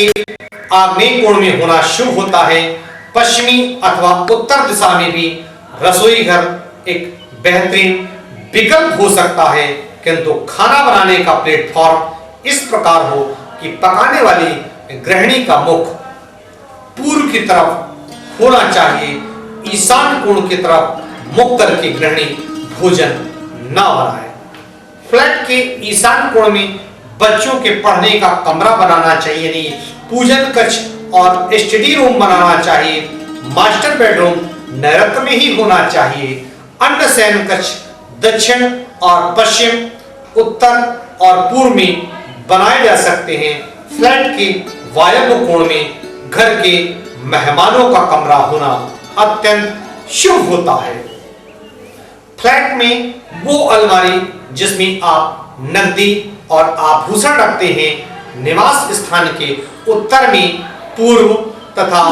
के आग्नेय कोण में होना शुभ होता है। पश्चिमी अथवा उत्तर दिशा में भी रसोई घर एक बेहतरीन विकल्प हो सकता है, किंतु खाना बनाने का प्लेटफॉर्म इस प्रकार हो कि पकाने वाली गृहिणी का मुख पूर्व की तरफ होना चाहिए। ईशान कोण की तरफ मुख करके गृहिणी भोजन न बनाए। फ्लैट के ईशान कोण में बच्चों के पढ़ने का कमरा बनाना चाहिए नहीं, पूजन कक्ष और स्टडी रूम बनाना चाहिए। मास्टर बेडरूम नैऋत्य में ही होना चाहिए। अन्न शयन कक्ष दक्षिण और पश्चिम, उत्तर और पूर्व में बनाए जा सकते हैं। फ्लैट के वायव्य कोण में घर के मेहमानों का कमरा होना अत्यंत शुभ होता है। फ्लैट में वो अलमारी जिसमें आप नकदी और आभूषण रखते हैं, निवास स्थान के उत्तर में, पूर्व तथा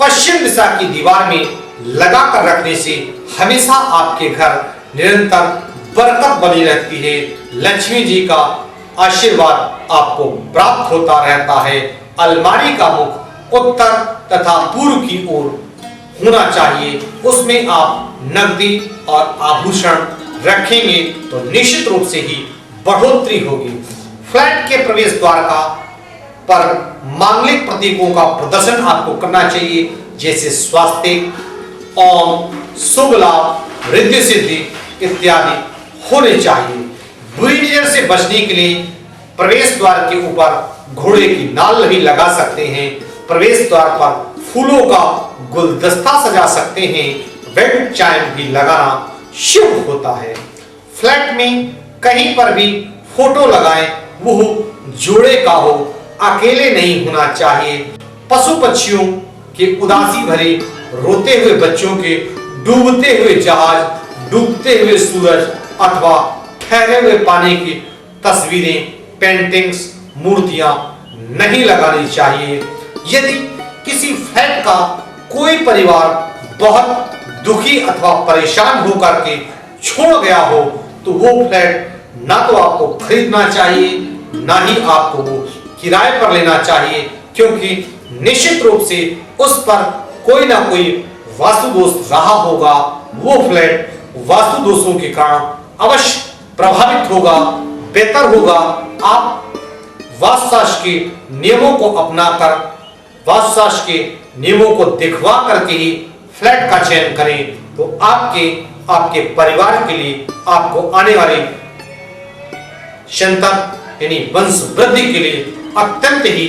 पश्चिम दिशा की दीवार में लगा कर रखने से हमेशा आपके घर निरंतर बरकत बनी रहती है। लक्ष्मी जी का आशीर्वाद आपको प्राप्त होता रहता है। अलमारी का मुख उत्तर तथा पूर्व की ओर होना चाहिए। उसमें आप नकदी और आभूषण रखेंगे तो निश्चित रूप से ही बढ़ोतरी होगी। फ्लैट के प्रवेश द्वार का पर मांगलिक प्रतीकों का प्रदर्शन आपको करना चाहिए, जैसे स्वास्तिक, ओम, शुभ लाभ, रिद्धि सिद्धि इत्यादि होने चाहिए। बुरी नजर से बचने के लिए प्रवेश द्वार के ऊपर घोड़े की नाल भी लगा सकते हैं। प्रवेश द्वार पर फूलों का गुलदस्ता सजा सकते हैं। वेड चाइम भी लगाना शुभ होता है। फ्लैट में कहीं पर भी फोटो लगाएं, वो जोड़े का हो, अकेले नहीं होना चाहिए। पशु पक्षियों के उदासी भरे रोते हुए बच्चों के, डूबते हुए जहाज, डूबते हुए सूरज अथवा ठहरे हुए पानी की तस्वीरें, पेंटिंग्स, मूर्तियां नहीं लगानी चाहिए। यदि किसी फ्लैट का कोई परिवार बहुत दुखी अथवा परेशान होकर के छोड़ गया हो तो वो फ्लैट ना तो आपको खरीदना चाहिए, ना ही आपको वो किराए पर लेना चाहिए, क्योंकि निश्चित रूप से उस पर कोई ना कोई वास्तु दोष रहा होगा। वो फ्लैट वास्तु दोषों के कारण अवश्य प्रभावित होगा। बेहतर होगा आप वास्तुशास्त्र के नियमों को अपनाकर, वास्तुशास्त्र के नियमों को दिखवा करके ही फ्लैट का चयन करें, तो आपके परिवार के लिए, आपको आने वाले संतान यानी वंश वृद्धि के लिए अत्यंत ही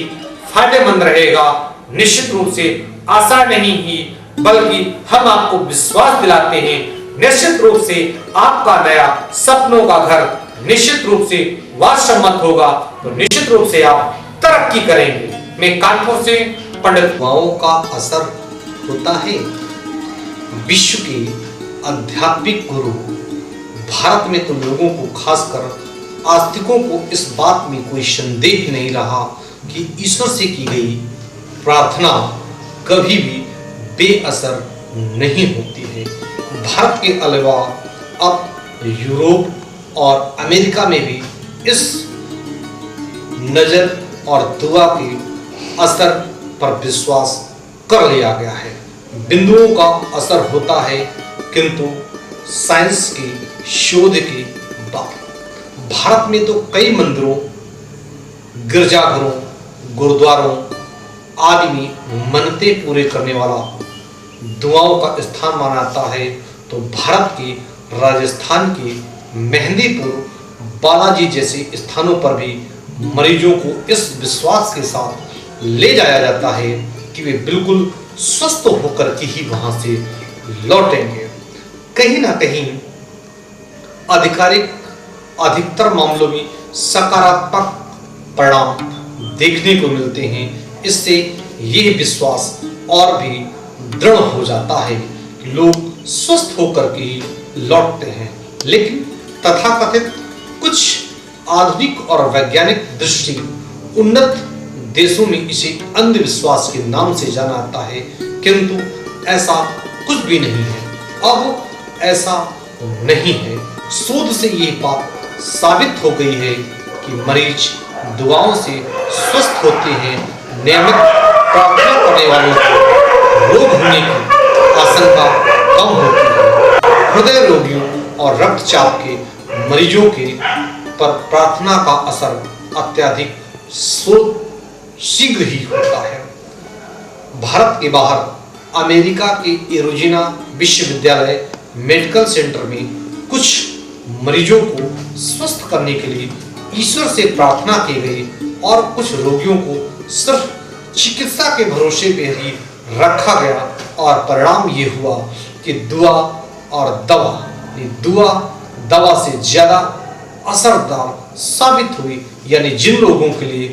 फायदेमंद रहेगा। निश्चित रूप से आशा नहीं ही बल्कि हम आपको विश्वास दिलाते हैं, निश्चित रूप से आपका नया सपनों का घर निश्चित रूप से वास्तवसम्मत होगा, तो निश्चित रूप से आप तरक्की करेंगे। मैं कानपुर से पंडित। दुआओं का असर होता है। विश्व के आध्यात्मिक गुरु भारत में तो लोगों को, खासकर आस्तिकों को, इस बात में कोई संदेह नहीं रहा कि ईश्वर से की गई प्रार्थना कभी भी बेअसर नहीं होती है। भारत के अलावा अब यूरोप और अमेरिका में भी इस नजर और दुआ के असर पर विश्वास कर लिया गया है। बिंदुओं का असर होता है, किंतु साइंस की शोध के बाद भारत में तो कई मंदिरों, गिरजाघरों, गुरुद्वारों आदि में मन्नतें पूरे करने वाला दुआओं का स्थान माना जाता है। तो भारत के राजस्थान के मेहंदीपुर, बालाजी जैसे स्थानों पर भी मरीजों को इस विश्वास के साथ ले जाया जाता है कि वे बिल्कुल स्वस्थ होकर के ही वहां से लौटेंगे। कहीं ना कहीं अधिकतर मामलों में सकारात्मक परिणाम देखने को मिलते हैं। इससे यह विश्वास और भी दृढ़ हो जाता है कि लोग स्वस्थ होकर के ही लौटते हैं। लेकिन तथाकथित कुछ आधुनिक और वैज्ञानिक दृष्टि उन्नत देशों में इसे अंधविश्वास के नाम से जाना जाता है, किंतु ऐसा कुछ भी नहीं है। अब ऐसा नहीं है। शोध से ये बात साबित हो गई है कि मरीज दुआओं से स्वस्थ होते हैं, नियमित प्रार्थना करने वालों को रोग होने की आशंका कम होती है। हृदय रोगियों और रक्तचाप के मरीजों के पर प्रार्थना का असर अत्यधिक शीघ्र ही होता है। भारत के बाहर अमेरिका के एरिज़ोना विश्वविद्यालय मेडिकल सेंटर में कुछ मरीजों को स्वस्थ करने के लिए ईश्वर से प्रार्थना की गई और कुछ रोगियों को सिर्फ चिकित्सा के भरोसे पे ही रखा गया और परिणाम ये हुआ कि दुआ और दवा से ज्यादा असरदार साबित हुई। यानी जिन लोगों के लिए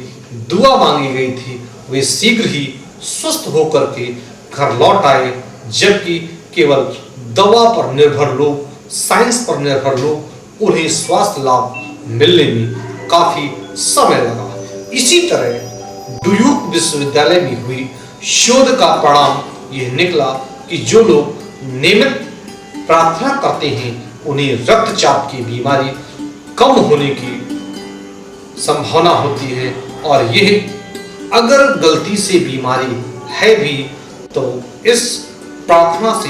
दुआ मांगी गई थी वे शीघ्र ही स्वस्थ होकर के घर लौट आए, जबकि केवल दवा पर निर्भर लोग, साइंस पर निर्भर लोग, उन्हें स्वास्थ्य लाभ मिलने में काफी समय लगा। इसी तरह ड्यूक विश्वविद्यालय में हुई शोध का परिणाम यह निकला कि जो लोग नियमित प्रार्थना करते हैं उन्हें रक्तचाप की बीमारी कम होने की संभावना होती है, और यह अगर गलती से बीमारी है भी तो इस प्रार्थना से,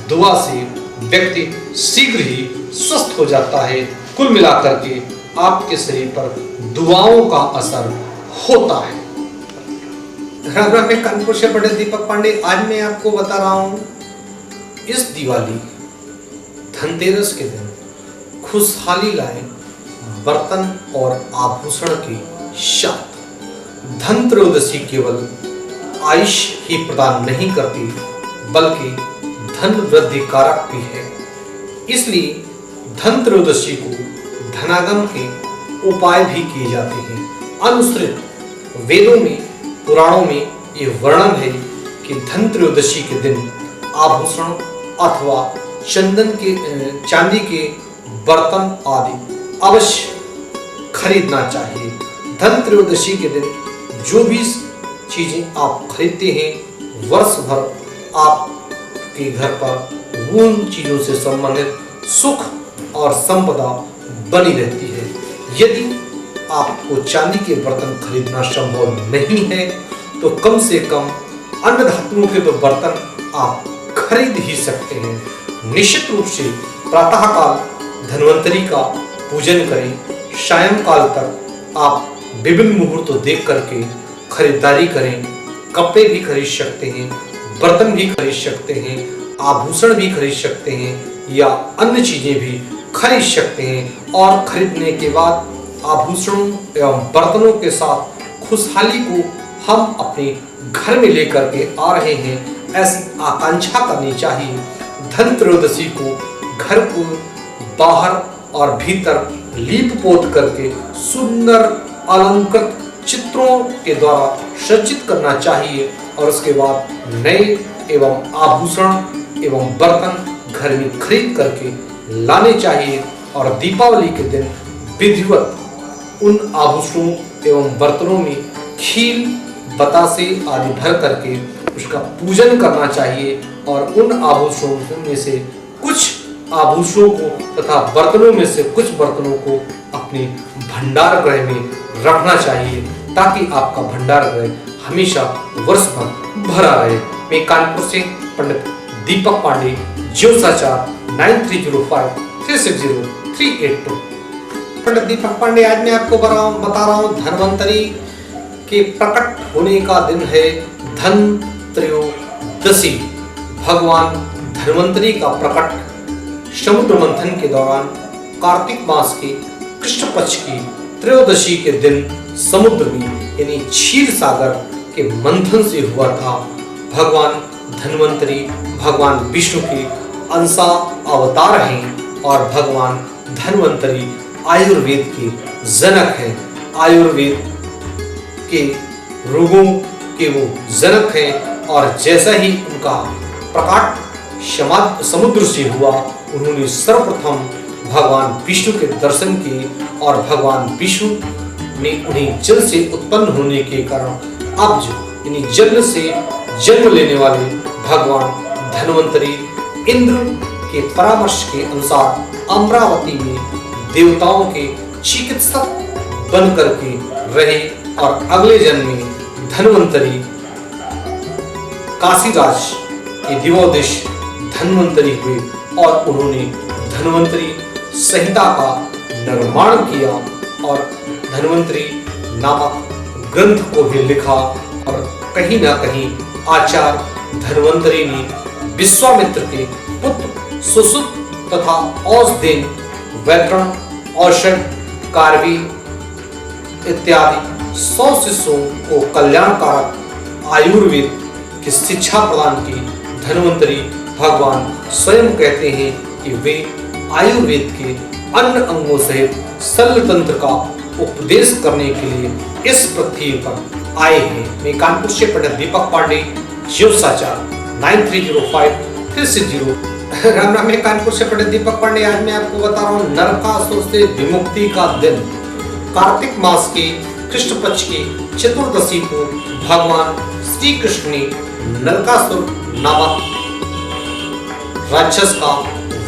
दुआ से व्यक्ति शीघ्र ही स्वस्थ हो जाता है। कुल मिलाकर के आपके शरीर पर दुआओं का असर होता है। राम राम, मैं कानपुर से पंडित दीपक पांडे। आज मैं आपको बता रहा हूँ, इस दिवाली धनतेरस के दिन खुशहाली लाए बर्तन और आभूषण के साथ। धन त्रयोदशी केवल आयुष ही प्रदान नहीं करती बल्कि धन वृद्धि कारक भी है। इसलिए धन त्रयोदशी को धनागम के उपाय भी किए जाते हैं। अनुसृत वेदों में, पुराणों में ये वर्णन है कि धन त्रयोदशी के दिन आभूषण अथवा चांदी के बर्तन आदि अवश्य खरीदना चाहिए। धन त्रयोदशी के दिन जो भी चीजें आप खरीदते हैं, वर्ष भर आपके घर पर उन चीजों से संबंधित सुख और संपदा बनी रहती है। यदि आपको चांदी के बर्तन खरीदना संभव नहीं है तो कम से कम अन्य धातुओं के तो बर्तन आप खरीद ही सकते हैं। निश्चित रूप से प्रातःकाल धन्वंतरी का पूजन करें। सायंकाल तक आप विभिन्न मुहूर्त देख करके खरीदारी करें। कपड़े भी खरीद सकते हैं, बर्तन भी खरीद सकते हैं, आभूषण भी खरीद सकते हैं या अन्य चीजें भी खरीद सकते हैं। और खरीदने के बाद आभूषणों एवं बर्तनों के साथ खुशहाली को हम अपने घर में लेकर के आ रहे हैं, ऐसी आकांक्षा करनी चाहिए। धन त्रयोदशी को घर को बाहर और भीतर लीप पोत करके सुंदर अलंकृत चित्रों के द्वारा सज्जित करना चाहिए और उसके बाद नए एवं आभूषण एवं बर्तन घर में खरीद करके लाने चाहिए और दीपावली के दिन विधिवत उन आभूषणों एवं बर्तनों में खील, बतासे आदि भर करके उसका पूजन करना चाहिए और उन आभूषणों में से कुछ आभूषणों को तथा बर्तनों में से कुछ बर्तनों को अपने भंडार गृह में रखना चाहिए ताकि आपका भंडार गृह हमेशा वर्ष भर भरा रहे। मैं कानपुर से पंडित दीपक पांडे, ज्योतिषाचार्य 9305360382। पंडित दीपक पांडे, आज मैं आपको बता रहा हूँ धन्वंतरी के प्रकट होने का दिन है धन त्रयोदशी। भगवान धन्वंतरी का प्रकट समुद्र मंथन के दौरान कार्तिक मास के कृष्ण पक्ष की त्रयोदशी के दिन समुद्र में यानी क्षीर सागर के मंथन से हुआ था। भगवान धन्वंतरी भगवान विष्णु के अंशा अवतार हैं और भगवान धन्वंतरी आयुर्वेद के जनक हैं। आयुर्वेद के रोगों के वो जनक हैं और जैसा ही उनका प्रकाट समुद्र से हुआ, उन्होंने सर्वप्रथम भगवान विष्णु के दर्शन किए और भगवान विष्णु ने उन्हें जल से उत्पन्न होने के कारण अब यानी जल से जन्म लेने वाले भगवान धन्वंतरी इंद्र के परामर्श के अनुसार अमरावती में देवताओं के चिकित्सक बन करके रहे और अगले जन्म में धन्वंतरी काशीराज के दिवोदेश धन्वंतरी हुए और उन्होंने धन्वंतरी संहिता का निर्माण किया और धन्वंतरी नामक ग्रंथ को भी लिखा। और कहीं ना कहीं आचार्य धन्वंतरी ने विश्वामित्र के पुत्र सुश्रुत तथा औषधेन व्याकरण औषध कार्वी इत्यादि 100 शिष्यों को कल्याणकारक आयुर्वेद की शिक्षा प्रदान की। धन्वंतरी भगवान स्वयं कहते हैं कि वे आयुर्वेद के अन्य अंगों सहित शल्य तंत्र का उपदेश करने के लिए इस पृथ्वी पर आए हैं। मैं कानपुर से पंडित दीपक पांडे, ज्योतिषाचार्य 9305-360। राम राम। मैं कानपुर से पंडित दीपक पांडे। आज मैं आपको बता रहा हूँ नरकासुर से विमुक्ति का दिन। कार्तिक मास के कृष्ण पक्ष की चतुर्दशी को भगवान श्री कृष्ण ने नरकासुर नामक राक्षस का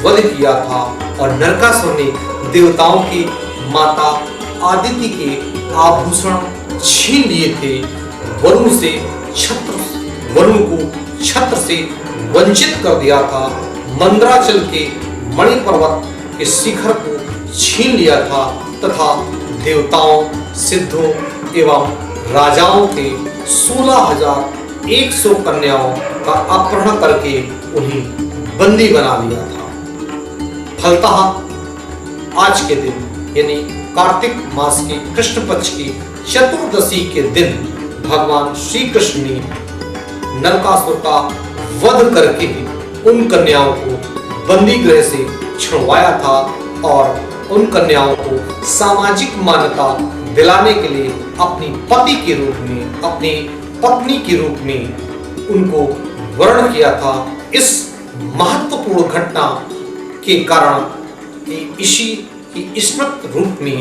वध किया था और नरकासुर ने देवताओं की माता आदिति के आभूषण छीन लिए थे। वरुण को छत्र से वंचित कर दिया था। मंदराचल के मणि पर्वत के शिखर को छीन लिया था तथा देवताओं, सिद्धों एवं राजाओं के 16,100 कन्याओं का अपहरण करके उन्हें बंदी बना लिया था। फलतः आज के दिन यानी कार्तिक मास के कृष्ण पक्ष की चतुर्दशी के दिन भगवान श्री कृष्ण ने नरकासुर का वध करके उन कन्याओं को बंदी गृह से छुड़वाया था और उन कन्याओं को सामाजिक मान्यता दिलाने के लिए अपनी पति के रूप में, अपनी पत्नी के रूप में उनको वर्ण किया था। इस महत्वपूर्ण घटना के कारण इसी की स्मृत रूप में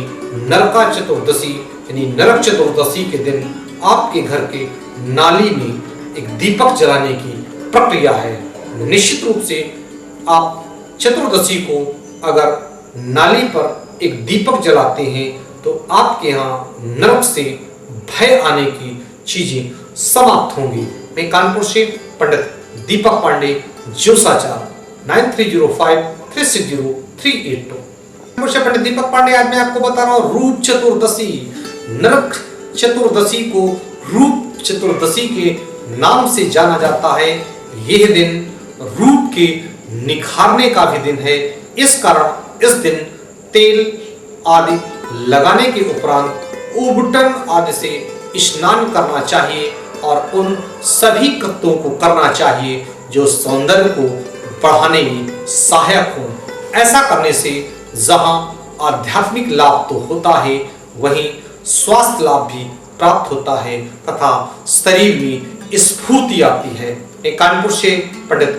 नरका चतुर्दशी यानी नरक चतुर्दशी के दिन आपके घर के नाली में एक दीपक जलाने की प्रक्रिया है। निश्चित रूप से आप चतुर्दशी को अगर नाली पर एक दीपक जलाते हैं तो आपके यहाँ नरक से भय आने की चीजें समाप्त होंगी। मैं कानपुर से पंडित दीपक पांडे, ज्योतिषाचार्य 9305-360-382। पंडित दीपक पांडे। आज मैं आपको बता रहा हूँ रूप चतुर्दशी। नरक चतुर्दशी को रूप चतुर्दशी के नाम से जाना जाता है। यह दिन रूप के निखारने का भी दिन है। इस कारण इस दिन तेल आदि लगाने के उपरांत उबटन आदि से स्नान करना चाहिए और उन सभी कृत्यों को करना चाहिए जो सौंदर्य को बढ़ाने में सहायक हो। ऐसा करने से जहां आध्यात्मिक लाभ तो होता है वहीं स्वास्थ्य लाभ भी प्राप्त होता है तथा शरीर में स्फूर्ति आती है। कानपुर से पंडित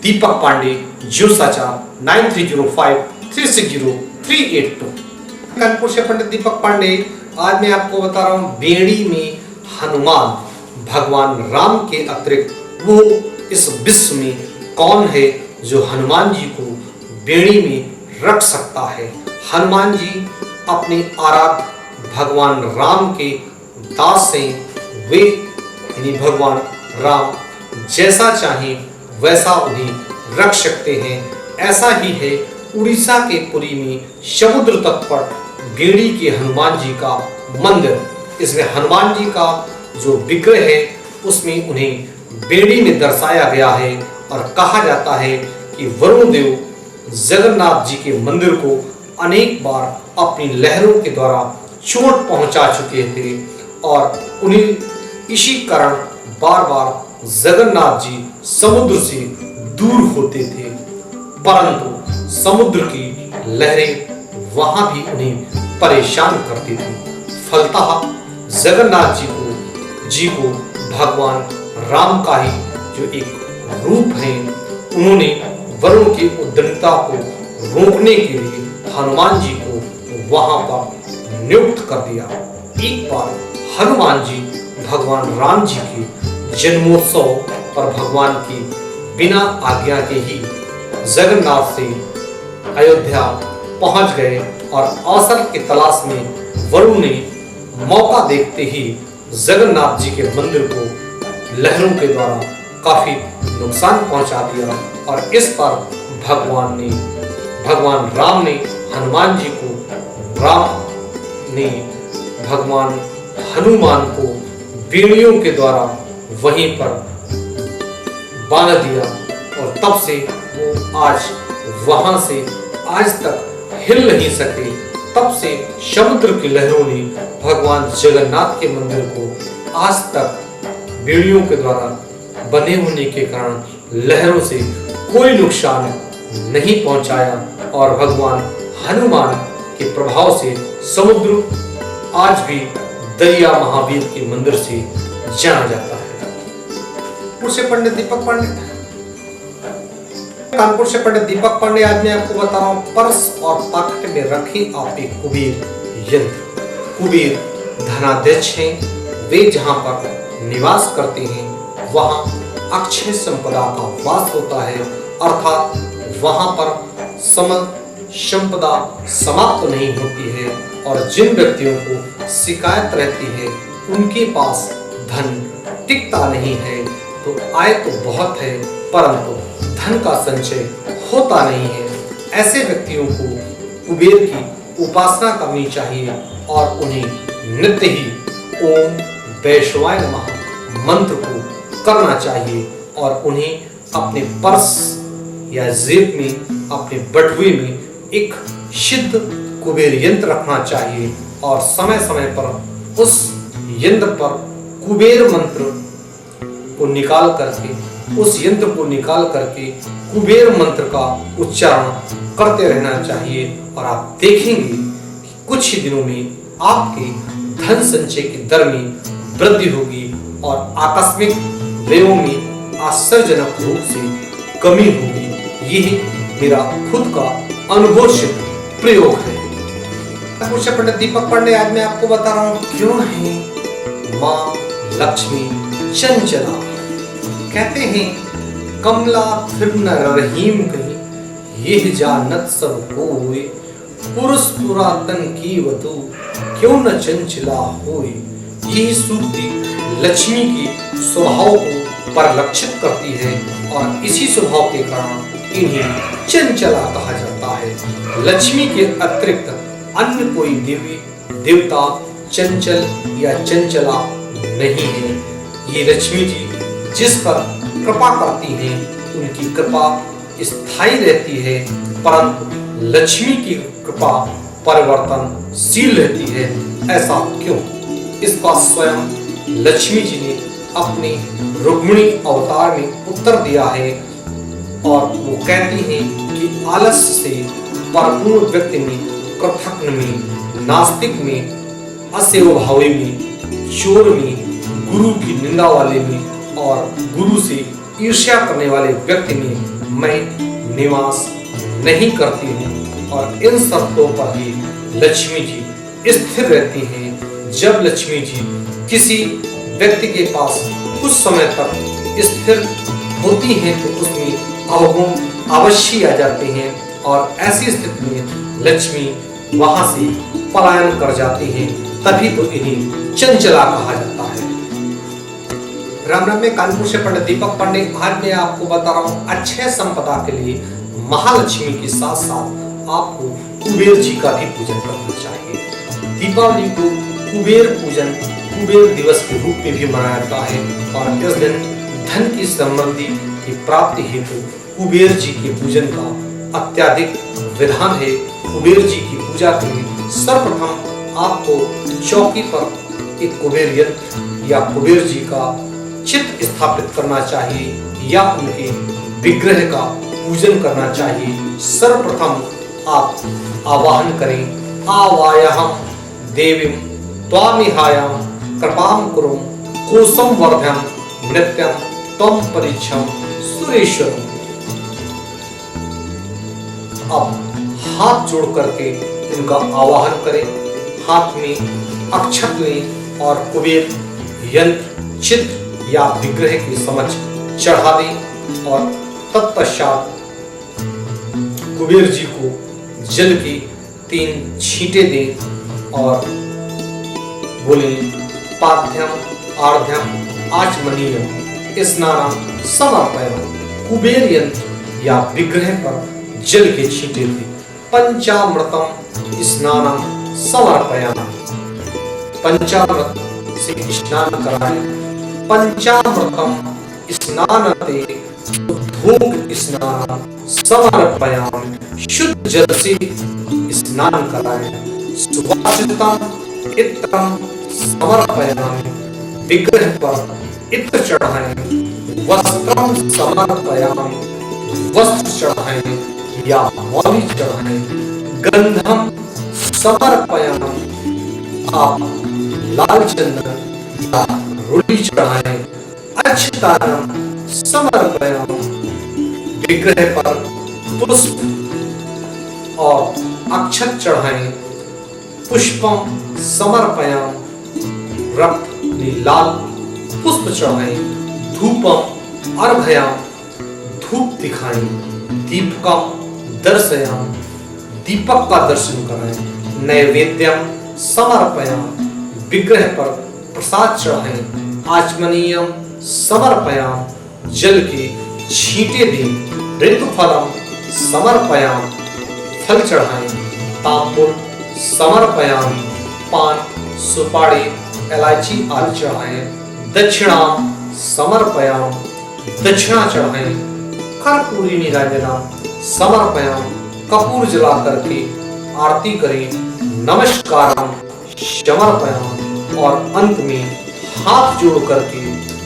दीपक पांडे, ज्योतिषाचार्य 9305-360-382। कानपुर से पंडित दीपक पांडे। आज मैं आपको बता रहा हूँ बेड़ी में हनुमान भगवान राम के अतिरिक्त वो इस विश्व में कौन है जो हनुमान जी को बेड़ी में रख सकता है। हनुमान जी अपने आराध्य भगवान राम के दास हैं। वे यानी भगवान राम जैसा चाहे वैसा उन्हें रख सकते हैं। ऐसा ही है उड़ीसा के पुरी में समुद्र तट पर बेड़ी के हनुमान जी का मंदिर। इसमें हनुमान जी का जो विग्रह है उसमें उन्हें बेड़ी में दर्शाया गया है और कहा जाता है कि वरुण देव जगन्नाथ जी के मंदिर को अनेक बार अपनी लहरों के द्वारा चोट पहुंचा चुके थे और उन्हें इसी कारण बार बार जगन्नाथ जी समुद्र से दूर होते थे, परंतु समुद्र की लहरें वहां भी उन्हें परेशान करती थी। फलतः जगन्नाथ जी को भगवान राम का ही जो एक रूप है, उन्होंने वरुण की उद्दंडता को रोकने के लिए हनुमान जी को वहां पर नियुक्त कर दिया। एक बार हनुमान जी भगवान राम जी के जन्मोत्सव पर भगवान की बिना आज्ञा के ही जगन्नाथ से अयोध्या पहुंच गए और अवसर की तलाश में वरुण ने मौका देखते ही जगन्नाथ जी के मंदिर को लहरों के द्वारा काफी नुकसान पहुंचा दिया और इस पर भगवान राम ने भगवान हनुमान को बेड़ियों के द्वारा वहीं पर बांध दिया और तब से वो आज वहां से आज तक हिल नहीं सके। तब से समुद्र की लहरों ने भगवान जगन्नाथ के मंदिर को आज तक बेड़ियों के द्वारा बने होने के कारण लहरों से कोई नुकसान नहीं पहुंचाया और भगवान हनुमान के प्रभाव से समुद्र आज भी दरिया महावीर के मंदिर से जाना जाता है। कानपुर से पंडित दीपक पांडे आज मैं आपको बता रहा हूँ पर्स और पाकिट में रखे आपके कुबेर यंत्र। कुबेर धनाध्यक्ष हैं, वे जहाँ पर निवास करते हैं वहाँ अक्षय संपदा का वास होता है, अर्थात वहाँ पर संपदा समाप्त नहीं होती है और जिन व्यक्तियों को शिकायत रहती है उनके पास धन टिकता नहीं है, तो आय तो बहुत है परंतु धन का संचय होता नहीं है। ऐसे व्यक्तियों को कुबेर की उपासना करनी चाहिए और उन्हें नित्य ही ओम वैश्वाय नमः मंत्र को करना चाहिए और उन्हें अपने पर्स या जेब में अपने बटुए में एक सिद्ध कुबेर यंत्र रखना चाहिए और समय समय पर उस यंत्र पर कुबेर मंत्र को निकाल करके कुबेर मंत्र का उच्चारण करते रहना चाहिए और आप देखेंगे कि कुछ ही दिनों में आपके धन संचय की दर में वृद्धि होगी और आकस्मिक व्ययों में आश्चर्यजनक रूप से कमी होगी। यह मेरा खुद का अनुभव सिद्ध प्रयोग है। पंडित दीपक पांडे आज मैं आपको बता रहा हूँ क्यों है माँ लक्ष्मी चंचला। कहते हैं कमला फिर न रहीम कहीं, यह जानत सब कोई, पुरुष पुरातन की वधु क्यों न चंचला होई। यही सूक्ति लक्ष्मी की स्वभाव को परिलक्षित करती है और इसी स्वभाव के कारण इन्हें चंचला कहा जाता है। लक्ष्मी के अतिरिक्त अन्य कोई देवी देवता चंचल या चंचला नहीं है। ये लक्ष्मी जी जिस पर कृपा करती हैं उनकी कृपा स्थायी रहती है, परंतु लक्ष्मी की कृपा परिवर्तनशील रहती है। ऐसा क्यों? इसका स्वयं लक्ष्मी जी ने अपने रुक्मिणी अवतार में उत्तर दिया है और वो कहती हैं कि आलस्य से परिपूर्ण व्यक्ति में, कृतघ्न में, नास्तिक में, असेवभावी में, चोर में, गुरु की निंदा वाले में और गुरु से ईर्ष्या करने वाले व्यक्ति में मैं निवास नहीं करती हूँ और इन शर्तों पर ही लक्ष्मी जी स्थिर रहती हैं। जब लक्ष्मी जी किसी व्यक्ति के पास कुछ समय तक स्थिर होती हैं तो उसमें अवगुण अवश्य आ जाते हैं और ऐसी स्थिति में लक्ष्मी वहां से पलायन कर जाती हैं, तभी तो इन्हें चंचला कहा जाता है। राम राम में कानपुर से पंडित दीपक पांडे आज मैं आपको बता रहा हूँ अक्षय संपदा के लिए महालक्ष्मी के साथ साथ आपको कुबेर जी का भी पूजन करना चाहिए। दीपावली को कुबेर पूजन कुबेर दिवस के रूप में भी मनाया जाता है और इस दिन धन की समृद्धि की प्राप्ति हेतु कुबेर जी के पूजन का अत्यधिक विधान है। कुबेर जी की पूजा के लिए सर्वप्रथम आपको चौकी पर एक कुबेर यंत्र या कुबेर जी का चित्र स्थापित करना चाहिए या उनके विग्रह का पूजन करना चाहिए। सर्वप्रथम आप आवाहन करें, आवायाहम देवीं त्वामिहायां कृपां कुरु कोसम वर्धम नित्यं त्वं परीक्षम सुरेश्वरम। अब हाथ जोड़ करके उनका आवाहन करें, हाथ में अक्षत लें और कुबेर यंत्र चित्र या विग्रह के समक्ष चढ़ा दें और तत्पश्चात कुबेर जी को जल की 3 छींटे दें और बोले पाद्यम आर्ध्यम आचमनीयम स्नानम समर्पयम। कुबेर यंत्र या विग्रह पर जल के छींटे थे। पंचामृतम स्नानम समर्पयम। पंचामृत से स्नान कराए। पंचामृतम स्नानते धूप स्नान समर्पयाम। शुद्ध जल से स्नान कराए। सुवासितम इत्रम समर्पयामि। विग्रह पर इत्र चढ़ाएं। वस्त्रम समर्पयामि। वस्त्र चढ़ाएं या मौली चढ़ाएं। गंधम समर्पयामि। आप लाल चंदन या रुली चढ़ाएं। अक्षतानम समर्पयामि। विग्रह पर पुष्प और अक्षत चढ़ाएं। पुष्पम समर्पयाम। रक्त लाल पुष्प चढ़ाएं। धूपम अर्घयाम। धूप दिखाएं। दीपकम दर्शयाम। दीपक का दर्शन कराएं। नैवेद्यम समर्पयाम। विग्रह पर प्रसाद चढ़ाएं। आचमनीयम समर्पयाम। जल के छींटे दें। ऋतुफलम समर्पयाम। फल चढ़ाएं। तांबूल समर्पयामि। पान सुपारी इलायची आदि चढ़ाएं। दक्षिणा समर्पयाम। दक्षिणा चढ़ाएं। कर्पूरी नीराजनम समर्पयाम। कपूर जला करके आरती करें। नमस्कारम समर्पयाम। और अंत में हाथ जोड़ करके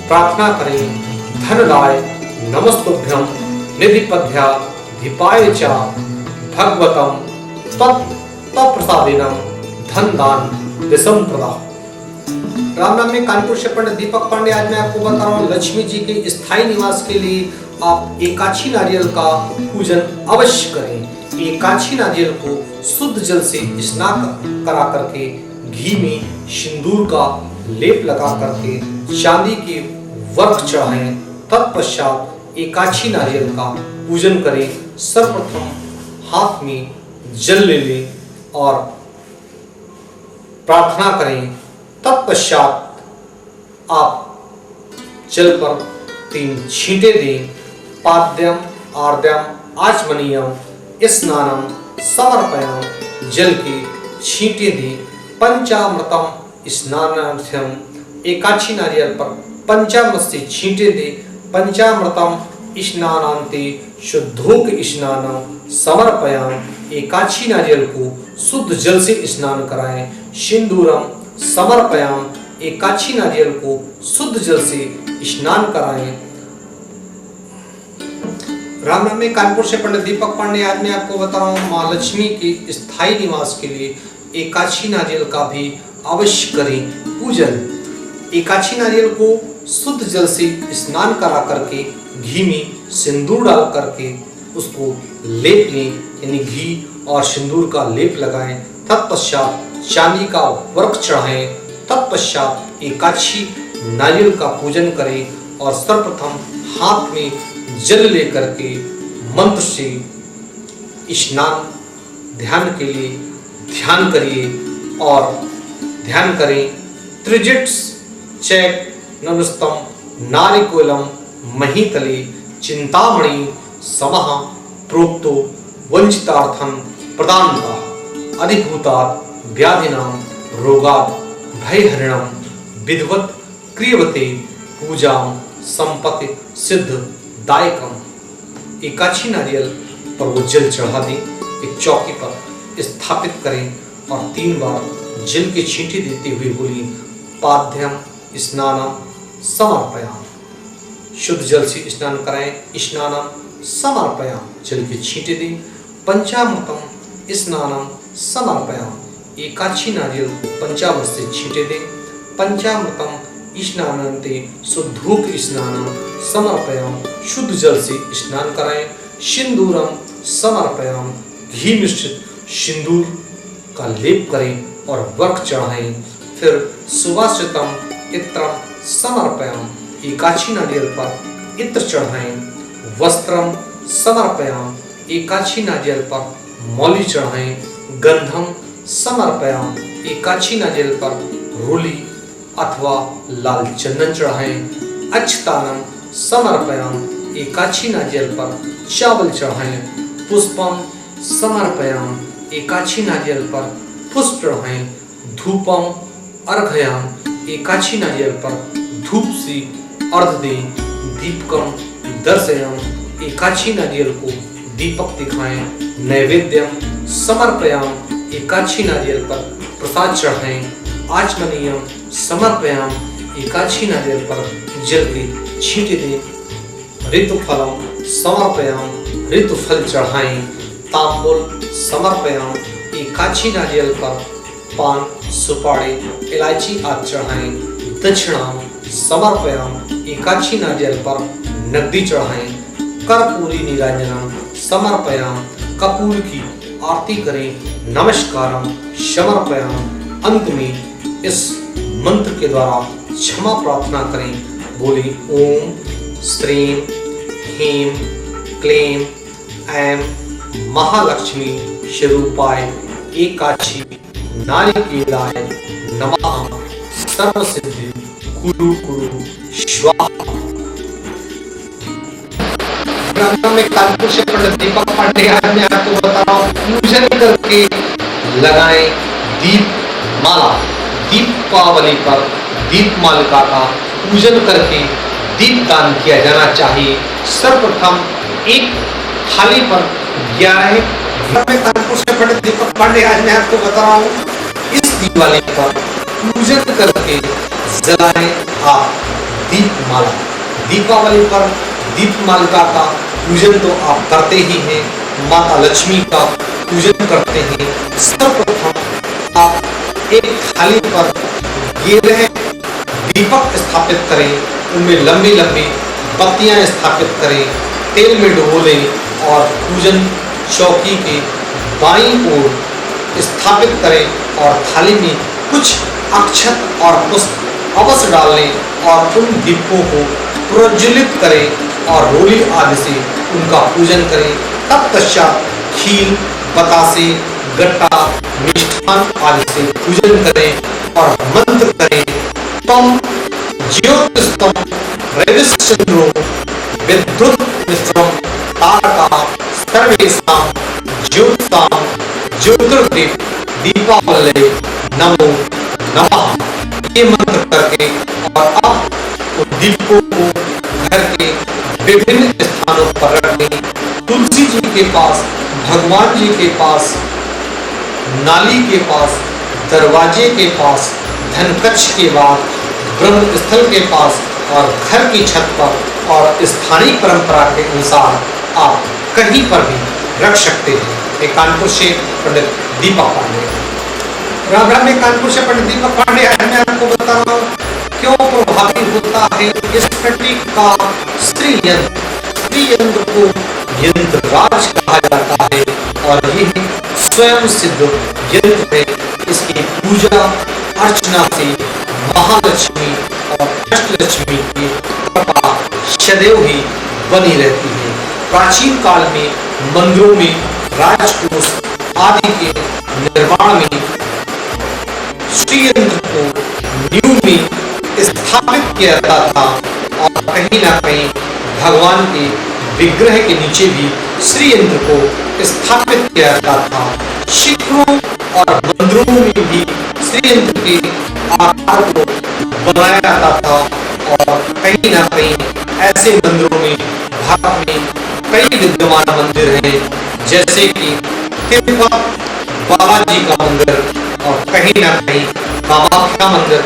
प्रार्थना करें। धनदाय नमस्तुभ्यम निधिपध्या दीपाय च भगवतम तत्प्रसादिनम धन दान दिसम प्रदा। राम नाम में कानपुर से पंडित दीपक पांडे। आज मैं आपको बता रहा हूँ लक्ष्मी जी के स्थायी निवास के लिए आप एकाक्षी नारियल का पूजन अवश्य करें। एकाक्षी नारियल को शुद्ध जल से स्नान करा करके घी में सिंदूर का लेप लगा करके चांदी के वर्क चढ़ाएं। तत्पश्चात एकाक्षी नारियल का पूजन करें। सर्वप्रथम हाथ में जल ले लें और प्रार्थना करें। तत्पश्चात आप जल पर 3 छींटे दें। पाद्यम आर्द्यम आचमनीयम स्नानम समर्पयाम। जल के छींटे दें। पंचामृतम स्नानार्थम। एकाक्षी नारियल पर पंचामृत से छींटे दें। पंचामृतम स्नानांते शुद्धोक स्नानम समर्पयाम। एकाक्षी नारियल को शुद्ध जल से स्नान कराएं। सिंदूरम समर्पयाम। एकाक्षी नारियल को शुद्ध जल से स्नान कराएं। राम नाम में कानपुर से पंडित दीपक पांडे। आज मैं आपको बता रहा हूँ माँ लक्ष्मी के स्थायी निवास के लिए एकाक्षी नारियल का भी अवश्य करें पूजन। एकाक्षी नारियल को शुद्ध जल से स्नान करा करके घी में सिंदूर डाल करके उसको लेप लें, यानी घी और सिंदूर का लेप लगाएं। तत्पश्चात चांदी का वर्क चढ़ाएं। तत्पश्चात एकाक्षी नारियल का पूजन करें और सर्वप्रथम हाथ में जल लेकर के मंत्र से स्नान ध्यान के लिए ध्यान करिए और ध्यान करें। त्रिजट्स चैक नमस्तम नारिकोलम महीतले चिंतामणि समः प्रोक्तो वंचितार्थं प्रदानता अधिभूतात् व्याधिनां रोगात् भयहरणं विधवत् क्रियवते पूजां संपत्ति सिद्ध दायकम। एकाक्षी नारियल पर वो जल चढ़ा दें। एक चौकी पर स्थापित करें और 3 बार जल के छींटे देते हुए बोलिए पाद्यम स्नानम समर्पयाम। शुद्ध जल से स्नान कराएं। स्नानम समर्पयाम। जल के छींटे दें। पंचामृतम स्नानम समर्पयाम। एकाक्षी नारियल को पंचामृत से छींटे दें। पंचामृतम स्नानन्ते शुद्धोक स्नानम समर्पयाम। शुद्ध जल से स्नान कराएं। सिंदूरम समर्पयाम। घी मिश्रित सिंदूर का लेप करें और वर्क चढ़ाएं। फिर सुवासितम इत्रम समर्पयाम। एकाक्षी नारियल पर इत्र चढ़ाएं। वस्त्रम समर्पयाम। एकाक्षी नारियल पर मौली चढ़ाएं। गंधम समर्पयाम। एकाक्षी नारियल पर रोली अथवा लाल चंदन चढ़ाएं। अक्षतानम समर्पयाम एकाची नारियल पर चावल चढ़ाएं। पुष्पम समर्पयाम एकाची नारियल पर पुष्प चढ़ाएं। धूपम अर्घयाम एकाची नारियल पर धूप से अर्घ दें। दीपकम दर्शयाम एकाची नारियल को दीपक दिखाएं। नैवेद्यम समर्पयाम एकाची नारियल पर प्रसाद चढ़ाएं। आचमनीयम समर्पयाम एकाची नारियल पर जल के छींटे दें। ऋतुफलम समर्पयाम ऋतुफल चढ़ाएं। तांबूल समर्पयाम एकाची नारियल पर पान सुपारी इलायची आदि चढ़ाएं। दक्षिणाम समर्पयाम एकाची नारियल पर नकदी चढ़ाएं। कर्पूरी नीराजनम समर्पयाम कपूर की आरती करें। नमस्कारम समर्पयाम अंत में इस मंत्र के द्वारा क्षमा प्रार्थना करें। बोले ओम श्रीं ह्रीं क्लीं ऐं महालक्ष्मी स्वरूपाय एकाची नारिकेलाय नमः। सर्वसिद्धि कुरु कुरु स्वाहा। में कानपुर से पंडित दीपक पांडे आज मैं आपको बता रहा हूँ पूजन करके लगाएं दीप माला। दीपावली पर दीप मालिका का पूजन करके दीप दान किया जाना चाहिए। सर्वप्रथम एक थाली पर 11 कानपुर से पंडित दीपक पांडे आज मैं आपको बता रहा हूँ इस दिवाली पर पूजन करके जलाएं आप दीप माला। दीपावली पर दीप मालिका का पूजन तो आप करते ही हैं, माता लक्ष्मी का पूजन करते हैं। सर्वप्रथम आप एक थाली पर 11 दीपक स्थापित करें, उनमें लंबी लंबी बत्तियां स्थापित करें, तेल में डुबो लें और पूजन चौकी के बाईं ओर स्थापित करें और थाली में कुछ अक्षत और पुष्प अवश्य डाल लें और उन दीपों को प्रज्वलित करें और रोली आदि से उनका पूजन करें। तत्पश्चात खीर बतासे गट्टा मिष्ठान आदि से पूजन करें और मंत्र करें। तम ज्योतिस्तम रविश्चंद्रो विद्युत मिश्रम तारका सर्वेषां ज्योतिषां ज्योतिर्दीप दीपावली नमो नमः। ये मंत्र करके और अब उन दीपों को घर के विभिन्न स्थानों पर रखें। तुलसी जी के पास, भगवान जी के पास, नाली के पास, दरवाजे के पास, धनकक्ष के बाद, ब्रह्म स्थल के पास और घर की छत पर और स्थानीय परंपरा के अनुसार आप कहीं पर भी रख सकते हैं। एक कानपुर से पंडित दीपक पांडे। राम राम। में कानपुर से पंडित दीपक पांडे आज मैं आपको बता रहा हूँ क्यों प्रभावी होता है इस स्फटिक का श्री यंत्र। श्री यंत्र को यंत्रराज कहा जाता है और यह स्वयं सिद्ध यंत्र है। इसकी पूजा अर्चना से महालक्ष्मी और अष्टलक्ष्मी की कृपा सदैव ही बनी रहती है। प्राचीन काल में मंदिरों में राजकोष आदि के निर्माण में श्री यंत्र को नींव में स्थापित किया जाता था और कहीं ना कहीं भगवान के विग्रह के नीचे भी श्री यंत्र को स्थापित किया जाता था। शिखरों और मंदिरों में भी श्री यंत्र के आकार को बनाया जाता था और कहीं ना कहीं ऐसे मंदिरों में भारत में कई विद्यमान मंदिर हैं जैसे कि तिरुपति बालाजी का मंदिर और कहीं ना कहीं कामाख्या मंदिर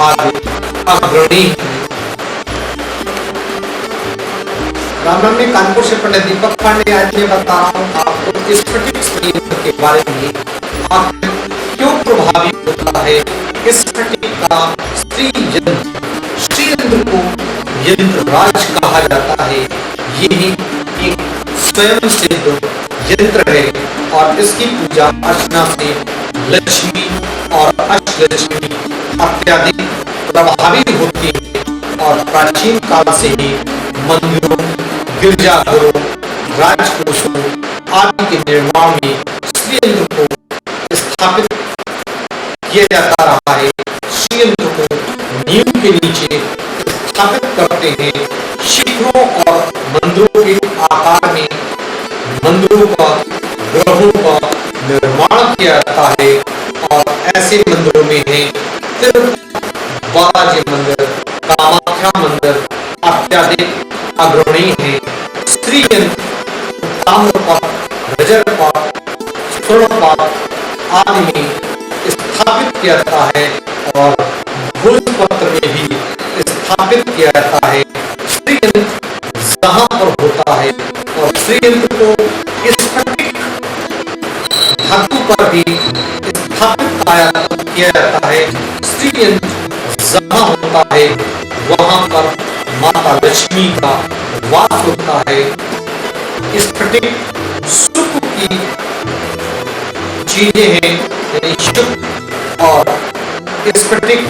आदि अग्रणी। राम राम। में कानपुर से पंडित दीपक पांडे आज मैं बता रहा हूँ आपको इस स्फटिक यंत्र के बारे में आखिर क्यों प्रभावी होता है इस स्फटिक का श्री यंत्र। श्री यंत्र को यंत्रराज कहा जाता है। यही एक स्वयं सिद्ध यंत्र है और इसकी पूजा अर्चना से लक्ष्मी और अष्टलक्ष्मी अत्यधिक प्रभावी होती है और प्राचीन काल से ही मंदिरों, गिरजाघरों, राजकोषों आदि के निर्माण में श्री यंत्र को स्थापित किया जाता रहा है। श्री यंत्र को के नीचे स्थापित करते हैं। शिखरों और मंदिरों के आकार में मंदिरों का ग्रहों का निर्माण किया जाता है और ऐसे मंदिरों में है तिरुपति बालाजी मंदिर, कामाख्या मंदिर अत्यधिक अग्रणी है। श्रीयंत्र, ताम्रपत्र, रजतपत्र, स्वर्णपत्र आदि में स्थापित किया जाता है और भोजपत्र में भी स्थापित किया जाता है। श्रीयंत्र जहां पर होता है और श्रीयंत्र को स्फटिक धातु पर भी स्थापित किया जाता है। श्रीयंत्र जहां होता है वहां पर माता लक्ष्मी का वास होता है। स्फटिक सुख की चीजें हैं, यानी शुभ और स्फटिक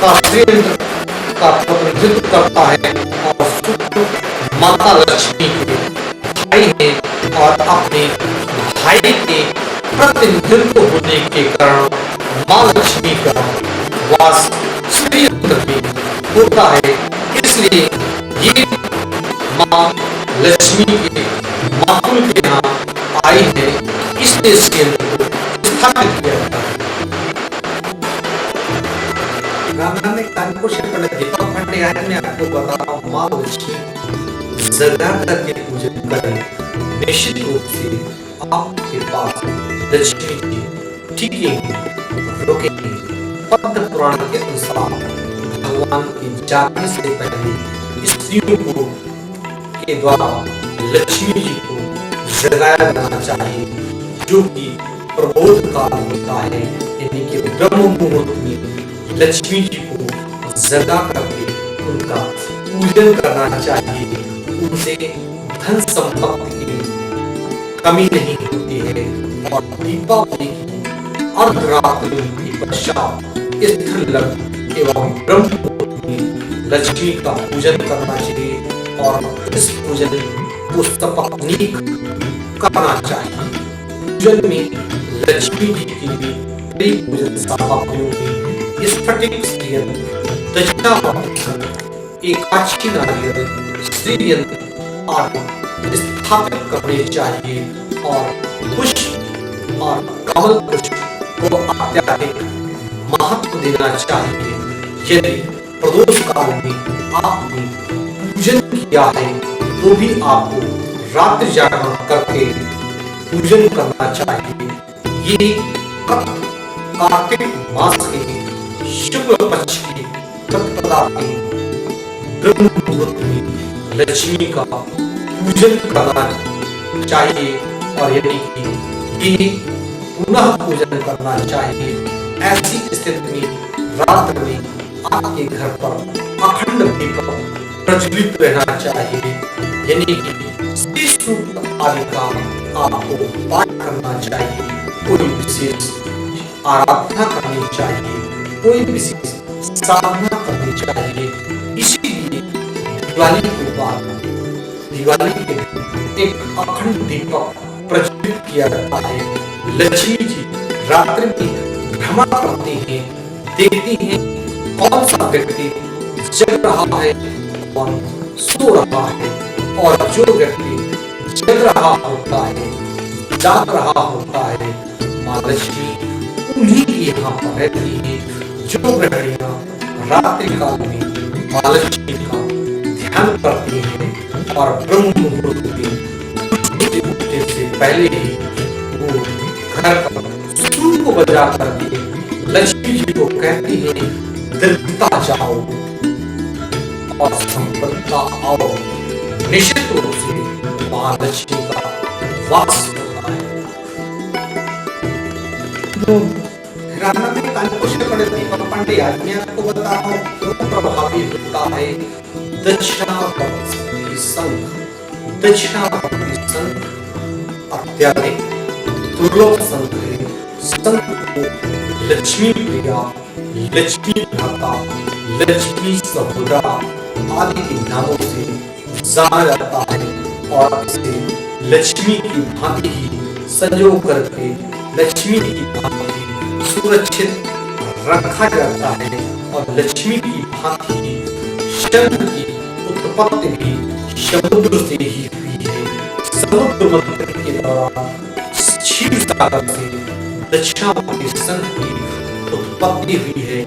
का श्रीयंत्र का प्रतिनिधित्व करता है और शुक्र माता लक्ष्मी के भाई है और अपने भाई के प्रतिनिधित्व होने के कारण मां लक्ष्मी का वास श्रीयंत्र में होता है। इसलिए ये मां लक्ष्मी के मातुल के यहाँ आई है, इसलिए श्रीयंत्र को स्थापित किया जाता है। रामनाम में कानपुर से पंडित दीपक पांडे आए, मैं आपको बता रहा हूँ मां लक्ष्मी जगाकर के पूजन करें, निश्चित रूप से आपके पास लक्ष्मी जी टिकेंगी, रुकेंगी। पद्म पुराण के अनुसार भगवान की जागने से पहले स्त्रियों को के द्वारा लक्ष्मी जी को जगाया जाना चाहिए, जो कि प्रबोध काल होता है, यानी कि ब्रह्म मुहूर्त में लक्ष्मी जी को जगा करके उनका पूजन करना चाहिए। उनसे धन संपत्ति की कमी नहीं होती है और दीपावली की अर्धरात्रि के पश्चात स्थिर लग्न एवं ब्रह्म मुहूर्त में लक्ष्मी का पूजन करना चाहिए और इस पूजन को सपत्नीक करना चाहिए। पूजन में लक्ष्मी जी की भी कई पूजन सामग्रियों की स्फटिक श्रीयंत्र, दक्षिणावर्त, एकाक्षी नारियल, श्रीयंत्र आदि स्थापित करने चाहिए और पुष्प और कमल पुष्प को अत्यधिक महत्व देना चाहिए। यदि प्रदोष काल में आपने पूजन किया है तो भी आपको रात्रि जागरण करके पूजन करना चाहिए। ये कार्तिक मास के शुक्ल पक्ष की प्रतिपदा के ब्रह्म मुहूर्त में लक्ष्मी का पूजन करना चाहिए और यानी कि ये पुनः पूजन करना चाहिए। ऐसी स्थिति में रात्र में आपके घर पर अखंड दीपक प्रज्वलित रहना चाहिए, यानी कि श्री सूक्त आदि का आपको पाठ करना चाहिए। कोई विशेष आराधना करनी चाहिए, कोई विशेष साधना करनी चाहिए। इसीलिए दिवाली के बाद, दिवाली के दिन एक अखंड दीपक प्रज्वलित किया जाता है। लक्ष्मी जी रात्रि में भ्रमण करती हैं, देखती हैं कौन सा व्यक्ति जग रहा है और सो रहा है, और जो व्यक्ति जग रहा होता है, जाग रहा होता है, मां लक्ष्मी उन्हीं के यहाँ पर रहती है। जो गृहिणियां रात्रि काल में मां लक्ष्मी का ध्यान करती हैं और ब्रह्म मुहूर्त में उठने से पहले ही वो घर पर सूर्य को बजा करके लक्ष्मी जी को कहती है दृढ़ता जाओ और संपन्नता आओ। निश्चित रूप से मां लक्ष्मी का वास होता है। रामनाम में कानपुर से पंडित दीपक पांडे आज मैं आपको बता रहा हूँ क्यों प्रभावी होता है दक्षिणावर्ती संघ। दक्षिणावर्ती संघ अत्यधिक दुर्लभ संघ है। संघ को लक्ष्मी प्रिया, लक्ष्मी भ्राता, लक्ष्मी सहोदरा आदि के नामों से जाना जाता है और इसे लक्ष्मी की भांति ही संजो करके लक्ष्मी की भांति सुरक्षित रखा जाता है और लक्ष्मी की भांति शंख की उत्पत्ति भी समुद्र से ही हुई है। समुद्र मंथन के दौरान क्षीर सागर से दक्षिणावर्ती शंख की उत्पत्ति हुई है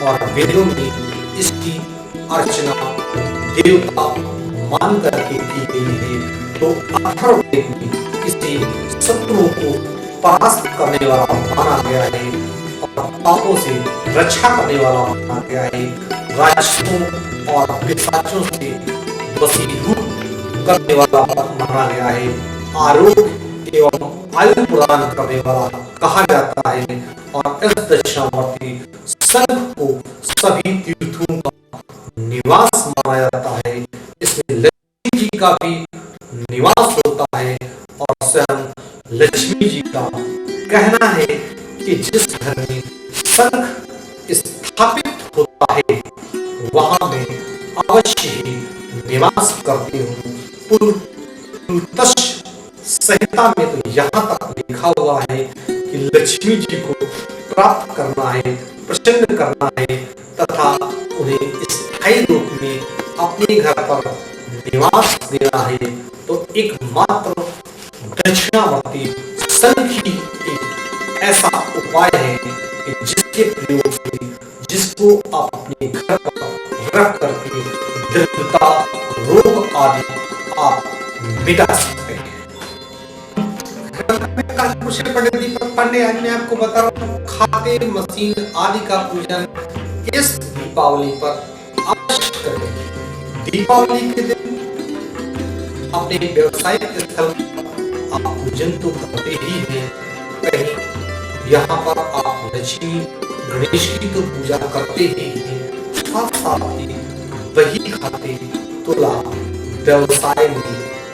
और वेदों में इसकी अर्चना देवता मान करके की गई है। तो अथर्ववेद में इसे शत्रुओं को परास्त करने वाला माना गया है और पापों से रक्षा करने वाला माना गया है। राक्षसों और पिशाचों से वशीभूत करने वाला माना गया है। आरोग्य एवं आयु प्रदान करने वाला कहा जाता है और इस दक्षिणावर्ती शंख को सभी तीर्थों का निवास माना जाता है। इसमें लक्ष्मी जी का भी निवास होता है और स्वयं लक्ष्मी जी का कहना है कि जिस घर में शंख स्थापित होता है वहां में अवश्य ही निवास करती हूँ। पुरुतश संहिता में तो यहाँ तक लिखा हुआ है कि लक्ष्मी जी को प्राप्त करना है, प्रसन्न करना है तथा उन्हें स्थायी रूप में अपने घर पर निवास देना है। तो एकमात्र दक्षिणावर्ती शंख ही एक ऐसा उपाय है कि जिसके प्रयोग से जिसको आप अपने घर पर रख करके दरिद्रता, रोग आदि आप मिटा सकते हैं। पंडित दीपक पांडे आज मैं आपको बता रहा हूँ खाते, मशीन आदि का पूजन इस दीपावली पर अवश्य करें। दीपावली के दिन अपने व्यवसायिक स्थल आप पूजन तो करते ही हैं, कहीं यहाँ पर आप लक्ष्मी गणेश की तो पूजा करते ही हैं, साथ साथ ही वही खाते, तुला, व्यवसाय में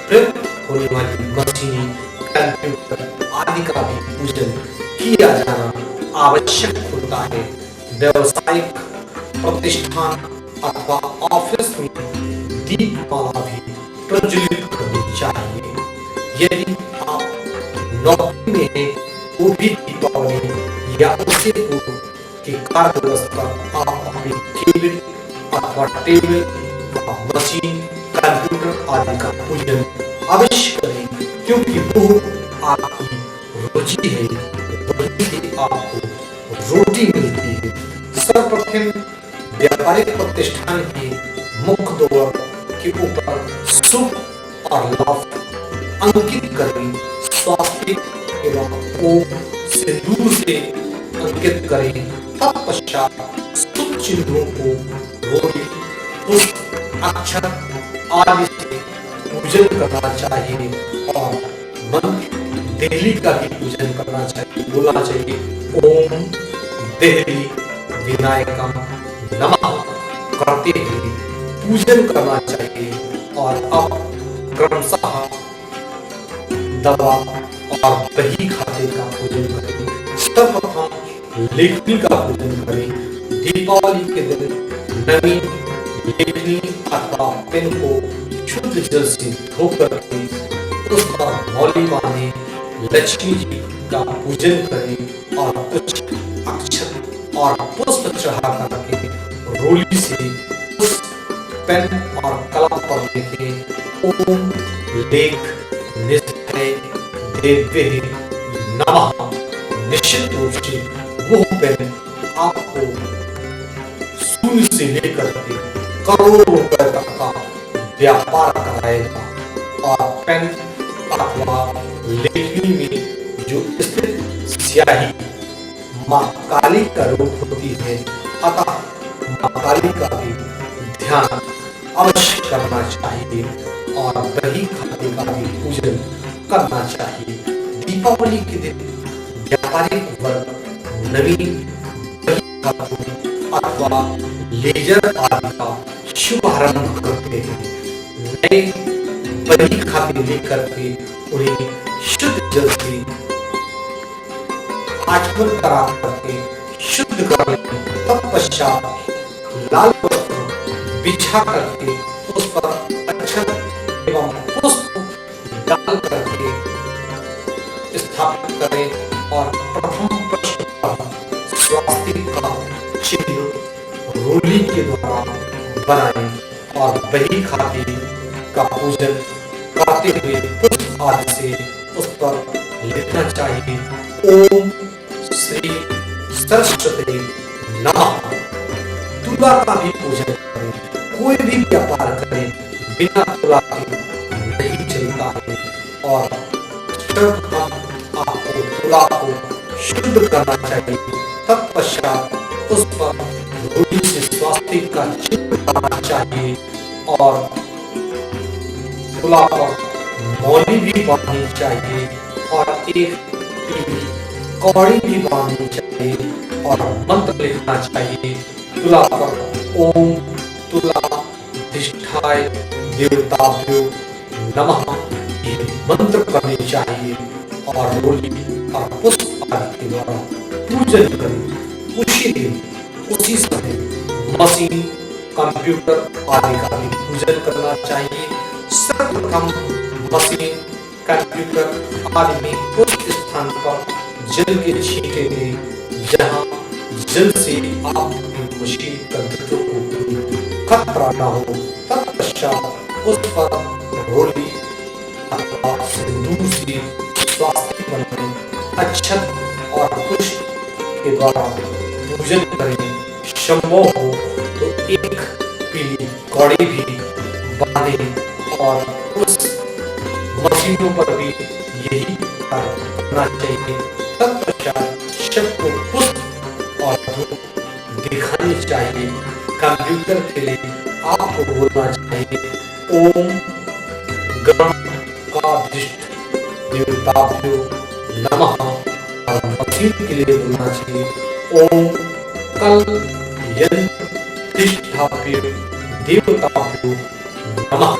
प्रयुक्त होने वाली मशीन, कंप्यूटर आदि का भी पूजन किया जाना आवश्यक होता है। व्यवसायिक प्रतिष्ठान अथवा ऑफिस में दीपमाला भी प्रज्वलित करनी चाहिए। यदि आप नौकरी में हैं वो भी दीपावली या उससे पूर्व के कार्य दिवस पर आप अपने केबिन अथवा टेबल, मशीन, कंप्यूटर आदि का पूजन अवश्य करें, क्योंकि वो आपकी रुचि है, वहीं से आपको रोटी मिलती है। सर्वप्रथम व्यापारिक प्रतिष्ठान के मुख्य द्वार के ऊपर शुभ और लाभ अंकित करें, स्वास्तिक एवं ओम सिंदूर से अंकित करें। तत्पश्चात शुभ चिन्हों को रोटी, पुष्प, अक्षर आदि से पूजन करना चाहिए और मंत्र देहली का भी पूजन करना चाहिए। बोलना चाहिए ओम देहली विनायकम नमः करते हुए पूजन करना चाहिए। और अब क्रमशः दवा और दही खाते का पूजन करें। सर्वप्रथम लेखनी का पूजन करें। दीपावली के दिन नवीन लेखनी अथवा पेन को शुद्ध जल से धोकर के उस पर मौली बांधे, लक्ष्मी जी का पूजन करें और कुछ अक्षत और पुष्प चढ़ा करके रोली से उस पेन और कलम पर लिखें ओम लेख निष्ठे देवे नमः। निश्चित रूप से वो पेन आपको शून्य से लेकर के करोड़ों रुपए तक का व्यापार कराएगा। और पेन अथवा लेखनी में जो स्थित स्याही माँ काली का रूप होती है, अतः माँ काली का भी ध्यान अवश्य करना चाहिए और दही खाते का भी पूजन करना चाहिए। दीपावली के दिन व्यापारिक वर्ग नवीन दही खाते अथवा लेजर आदि का शुभारंभ करते हैं। नए दही खाते लेकर के उन्हें शुद्ध जल से आचमन करा करके शुद्ध कर लें। तत्पश्चात लाल वस्त्र बिछा करके उस पर अक्षत एवं पुष्प डाल करके स्थापित करें और प्रथम प्रश्न पर स्वास्तिक का चिन्ह बही खाती का पूजन करते हुए पुष्प आदि से उस पर लिखना चाहिए, ओम श्री सरस्वती नमः। तुला का भी पूजन करें। कोई भी व्यापार करें बिना तुला के नहीं चलता है और सर्वप्रथम आपको तुला को शुद्ध करना चाहिए। तत्पश्चात उस पर रोटी से स्वास्तिक का चिन्ह बनाना चाहिए और तुला पर मौली भी बांधनी चाहिए और एक पीली कौड़ी भी बांधनी चाहिए और मंत्र लिखना चाहिए। तुला पर ओम तुलाधिष्ठाय देवताभ्यो नमः ये मंत्र करनी चाहिए और रोली और पुष्प आदि के द्वारा पूजन करें। उसी दिन उसी समय मशीन कंप्यूटर आदि का भी पूजन करना चाहिए। सर्वप्रथम मशीन कंप्यूटर आदि में उस स्थान पर जल के छींटे दें जहां जल से आपकी मशीन कंप्यूटर को खतरा न हो। तत्पश्चात उस पर रोली अथवा सिंदूर से स्वास्तिक बनाएं। अक्षत और पुष्प के द्वारा पूजन करें। संभव हो तो एक पीली कौड़ी भी बांधें और उस मशीनों पर भी यही करना चाहिए। तत्पश्चात सबको पुष्प और धूप दिखानी चाहिए। कंप्यूटर के लिए आपको बोलना चाहिए, ओम गणाधिष्ठ देवताभ्यो नमः और मशीन के लिए बोलना चाहिए, ओम कलयंतिष्ठाभ्यो देवताभ्यो नमः।